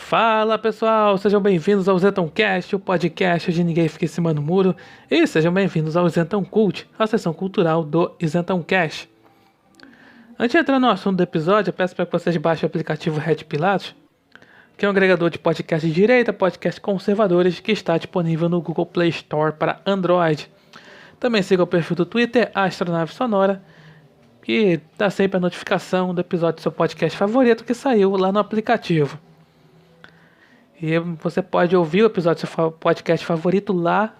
Fala pessoal, sejam bem-vindos ao Zentoncast, o podcast onde ninguém fica em cima do muro. E sejam bem-vindos ao Zenton Cult, a seção cultural do Zentoncast. Antes de entrar no assunto do episódio, eu peço para que vocês baixem o aplicativo Red Pilatos, que é um agregador de podcast de direita, podcasts conservadores, que está disponível no Google Play Store para Android. Também siga o perfil do Twitter, Astronave Sonora, que dá sempre a notificação do episódio do seu podcast favorito que saiu lá no aplicativo. E você pode ouvir o episódio do seu podcast favorito lá,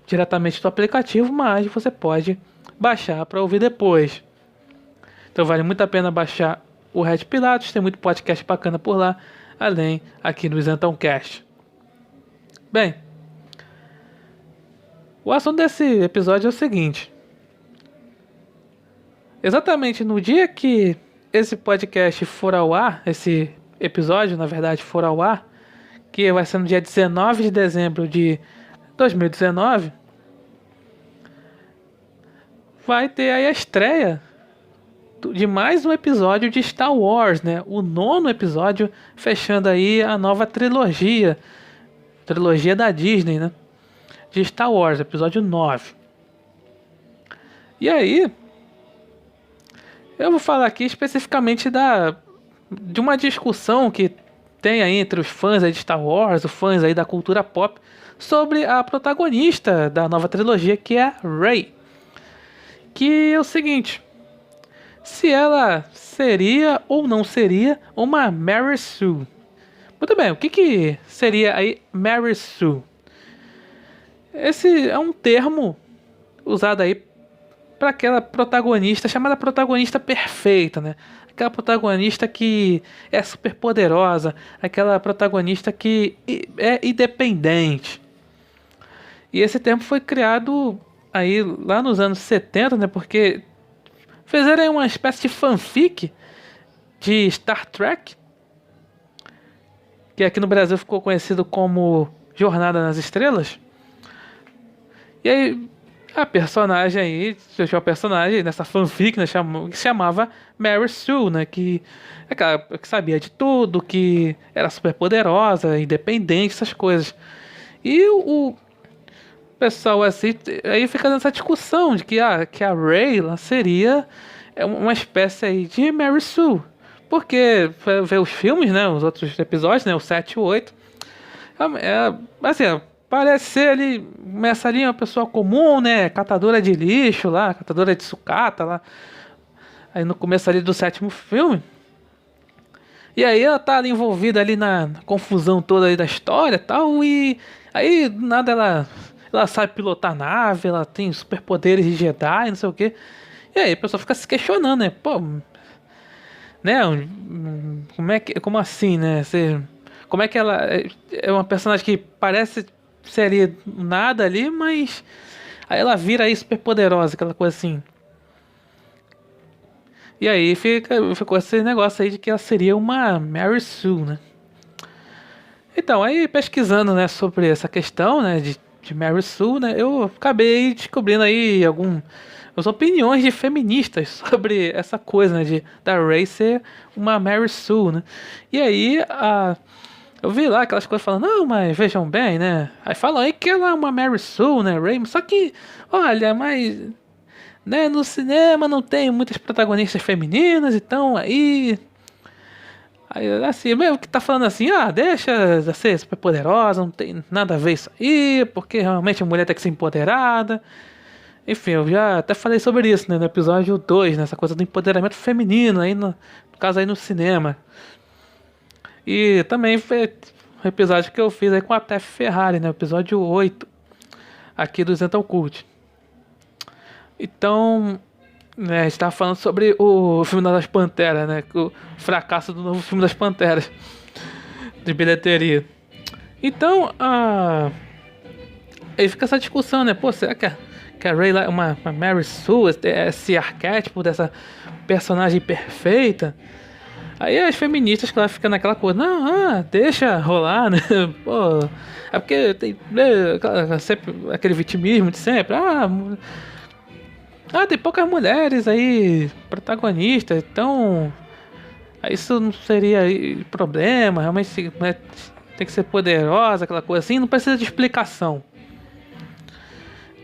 diretamente do aplicativo, mas você pode baixar para ouvir depois. Então vale muito a pena baixar o Red Pilatos, tem muito podcast bacana por lá, além aqui no Zentoncast. Bem, o assunto desse episódio é o seguinte. Exatamente no dia que esse podcast for ao ar, esse episódio, na verdade, for ao ar, que vai ser no dia 19 de dezembro de 2019, vai ter aí a estreia de mais um episódio de Star Wars, né? O 9º episódio, fechando aí a nova trilogia da Disney, né? De Star Wars, episódio 9. E aí, eu vou falar aqui especificamente de uma discussão que tem aí entre os fãs aí de Star Wars, os fãs aí da cultura pop, sobre a protagonista da nova trilogia, que é a Rey. Que é o seguinte: se ela seria ou não seria uma Mary Sue. Muito bem, o que seria aí Mary Sue? Esse é um termo usado aí para aquela protagonista, chamada protagonista perfeita, né? Aquela protagonista que é super poderosa, aquela protagonista que é independente. E esse termo foi criado aí lá nos anos 70, né? Porque fizeram aí uma espécie de fanfic de Star Trek, que aqui no Brasil ficou conhecido como Jornada nas Estrelas. E aí a personagem aí, tinha uma personagem nessa fanfic, né, que se chamava Mary Sue, né, que sabia de tudo, que era super poderosa, independente, essas coisas. E o pessoal assim, aí fica nessa discussão de que a Rey seria uma espécie aí de Mary Sue. Porque ver os filmes, né, os outros episódios, né, o 7 e o 8, assim, parece ser ali, começa ali uma pessoa comum, né? Catadora de lixo lá, catadora de sucata lá. Aí no começo ali do 7º filme. E aí ela tá ali envolvida ali na confusão toda ali da história e tal. E aí do nada ela sabe pilotar nave, ela tem superpoderes de Jedi, não sei o que. E aí a pessoa fica se questionando, né? Pô, né? Como assim, né? Como é que ela é uma personagem que parece seria nada ali, mas aí ela vira aí super poderosa, aquela coisa assim. E aí ficou esse negócio aí de que ela seria uma Mary Sue, né? Então, aí pesquisando, né, sobre essa questão, né, de Mary Sue, né, eu acabei descobrindo aí as opiniões de feministas sobre essa coisa, né, da Rey ser uma Mary Sue, né? E aí eu vi lá aquelas coisas falando, não, mas vejam bem, né? Aí falam aí que ela é uma Mary Sue, né, Rey? Só que, olha, mas, né, no cinema não tem muitas protagonistas femininas, então aí assim, mesmo que tá falando assim, deixa de ser super poderosa, não tem nada a ver isso aí, porque realmente a mulher tem que ser empoderada. Enfim, eu já até falei sobre isso, né, no episódio 2, né, essa coisa do empoderamento feminino aí, no caso aí no cinema. E também foi um episódio que eu fiz aí com a Tef Ferrari, né? O episódio 8 aqui do Zenton Cult. Então, né, a gente tava falando sobre o filme das Panteras, né? O fracasso do novo filme das Panteras de bilheteria. Então, aí fica essa discussão, né? Pô, será que a Rey é uma Mary Sue, esse arquétipo dessa personagem perfeita? Aí as feministas que ela fica naquela coisa, não, deixa rolar, né? Pô, é porque tem sempre aquele vitimismo de sempre. Tem poucas mulheres aí protagonistas, então Aí isso não seria problema, realmente, né, tem que ser poderosa, aquela coisa assim, não precisa de explicação.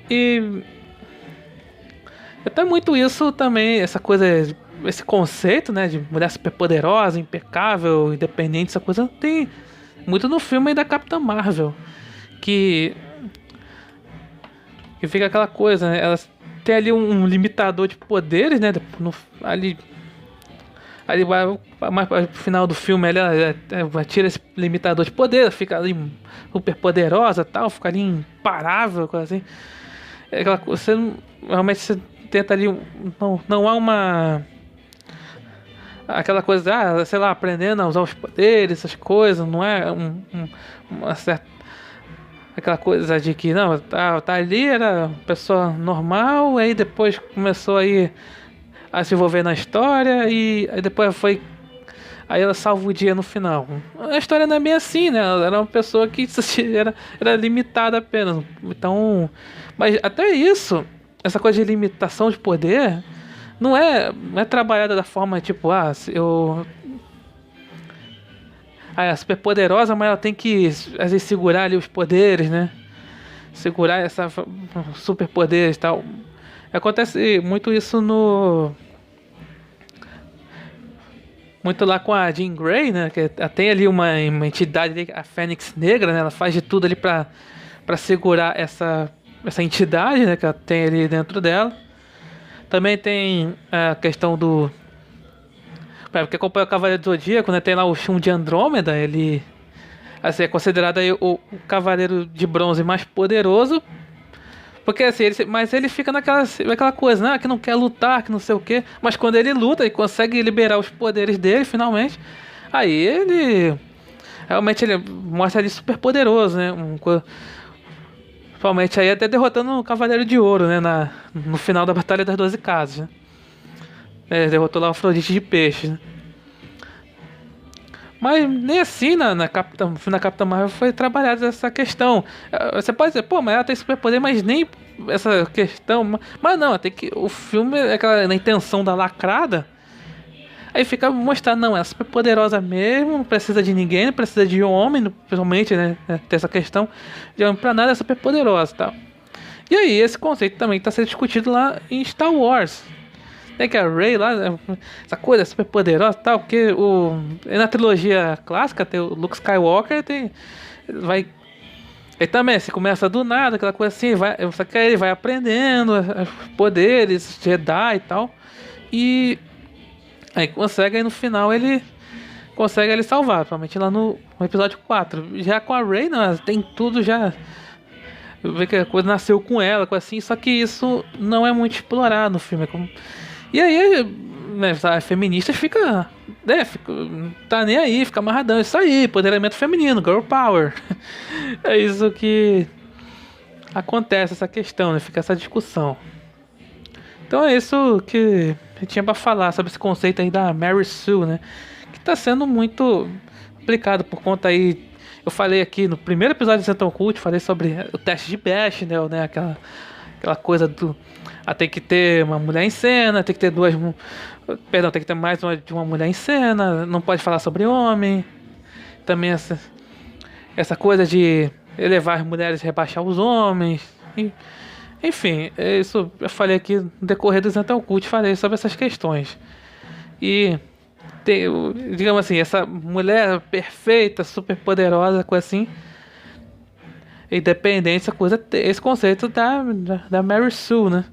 E até muito isso também, essa coisa, esse conceito, né, de mulher superpoderosa, impecável, independente, essa coisa tem muito no filme da Capitã Marvel, que fica aquela coisa, né, ela tem ali um limitador de poderes, né, ali mais pro final do filme ela tira esse limitador de poder, fica ali super poderosa, tal, fica ali imparável, coisa assim. É aquela coisa, realmente você tenta ali, não há aquela coisa, sei lá, aprendendo a usar os poderes, essas coisas, não é uma certa, aquela coisa de que não, tá ali, era uma pessoa normal, aí depois começou aí a se envolver na história e aí depois aí ela salva o dia no final. A história não é bem assim, né? Ela era uma pessoa que era limitada apenas. Então, mas até isso, essa coisa de limitação de poder não é trabalhada da forma tipo, é super poderosa, mas ela tem que às vezes segurar ali os poderes, né? Segurar essa super poderes e tal. Acontece muito isso muito lá com a Jean Grey, né? Que tem ali uma entidade, a Fênix Negra, né? Ela faz de tudo ali pra segurar essa entidade, né? Que ela tem ali dentro dela. Também tem a questão do... Porque acompanha o Cavaleiro do Zodíaco, né? Tem lá o Shun de Andrômeda, ele... Assim, é considerado aí o Cavaleiro de Bronze mais poderoso. Porque assim, mas ele fica naquela coisa, né? Que não quer lutar, que não sei o quê. Mas quando ele luta e consegue liberar os poderes dele, finalmente, aí ele... Realmente ele mostra ele super poderoso, né? Principalmente aí até derrotando o Cavaleiro de Ouro, né? No final da Batalha das 12 Casas, né? Derrotou lá o Afrodite de Peixe, né? Mas nem assim no filme da Capitã Marvel foi trabalhada essa questão. Você pode dizer, pô, mas ela tem superpoder, mas nem essa questão. Mas não, tem que. O filme é aquela na intenção da lacrada. Aí fica mostrando, não, ela é super poderosa mesmo, não precisa de ninguém, não precisa de homem, principalmente, né? Tem essa questão de homem pra nada, é super poderosa e tal. E aí, esse conceito também está sendo discutido lá em Star Wars. Tem que a Rey lá, essa coisa super poderosa e tal, porque na trilogia clássica tem o Luke Skywalker, ele também, se começa do nada, aquela coisa assim, só que aí ele vai aprendendo os poderes, Jedi e tal, e aí aí no final ele consegue ele salvar, provavelmente lá no episódio 4. Já com a Rey, não, tem tudo já, vê que a coisa nasceu com ela, coisa assim, só que isso não é muito explorado no filme, e aí, né, a feminista fica, né, tá nem aí, fica amarradão. Isso aí, empoderamento feminino, girl power. É isso que acontece, essa questão, né, fica essa discussão. Então é isso que eu tinha pra falar sobre esse conceito aí da Mary Sue, né, que tá sendo muito aplicado por conta aí. Eu falei aqui no primeiro episódio de Central Cult, falei sobre o teste de Bechdel, né, aquela coisa do... tem que ter uma mulher em cena, tem que ter tem que ter mais de uma mulher em cena, não pode falar sobre homem. Também essa coisa de elevar as mulheres e rebaixar os homens. Enfim, isso eu falei aqui no decorrer do Zental Cult, falei sobre essas questões. E digamos assim, essa mulher perfeita, super poderosa, coisa assim, independente, essa coisa, esse conceito da Mary Sue, né?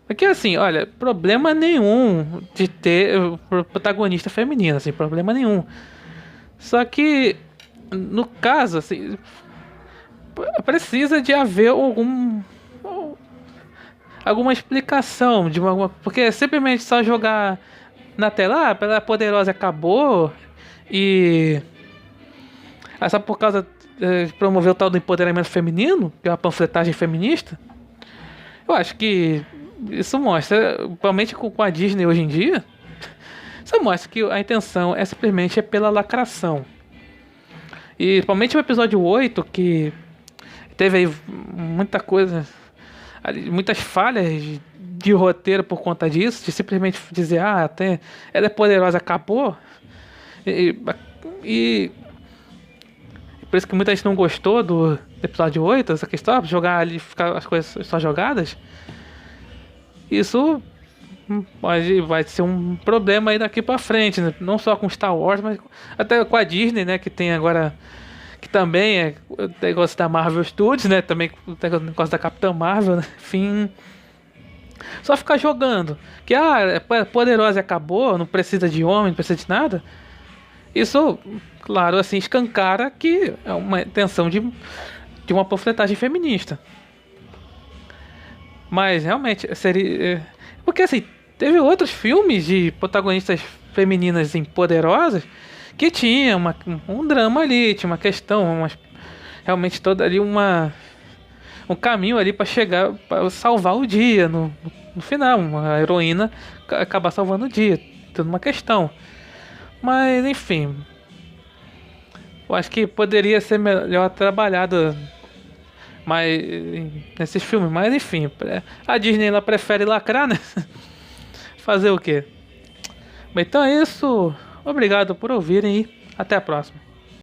Porque assim, olha, problema nenhum de ter protagonista feminina, assim, problema nenhum. Só que, no caso, assim, precisa de haver alguma explicação porque é simplesmente só jogar na tela, ela é poderosa, acabou, e só por causa de promover o tal do empoderamento feminino, que é uma panfletagem feminista. Eu acho que isso mostra, principalmente com a Disney hoje em dia, isso mostra que a intenção é simplesmente pela lacração. E principalmente o episódio 8, que teve aí muita coisa muitas falhas de roteiro por conta disso, de simplesmente dizer, até ela é poderosa, acabou. E, e por isso que muita gente não gostou do episódio 8, essa questão, jogar ali, ficar as coisas só jogadas. Isso vai ser um problema aí daqui pra frente, né? Não só com Star Wars, mas até com a Disney, né? Que tem agora, que também é o negócio da Marvel Studios, né? Também o negócio da Capitã Marvel, né? Enfim, só ficar jogando. Que é poderosa e acabou, não precisa de homem, não precisa de nada. Isso, claro, assim, escancara que é uma intenção de uma panfletagem feminista. Mas realmente seria. Porque assim, teve outros filmes de protagonistas femininas poderosas que tinha um drama ali, tinha uma questão, realmente toda ali um caminho ali para chegar, para salvar o dia no final, uma heroína acabar salvando o dia, toda uma questão. Mas enfim, eu acho que poderia ser melhor trabalhado mais nesses filmes, mas enfim, a Disney ela prefere lacrar, né? Fazer o quê? Bem, então é isso. Obrigado por ouvirem e até a próxima.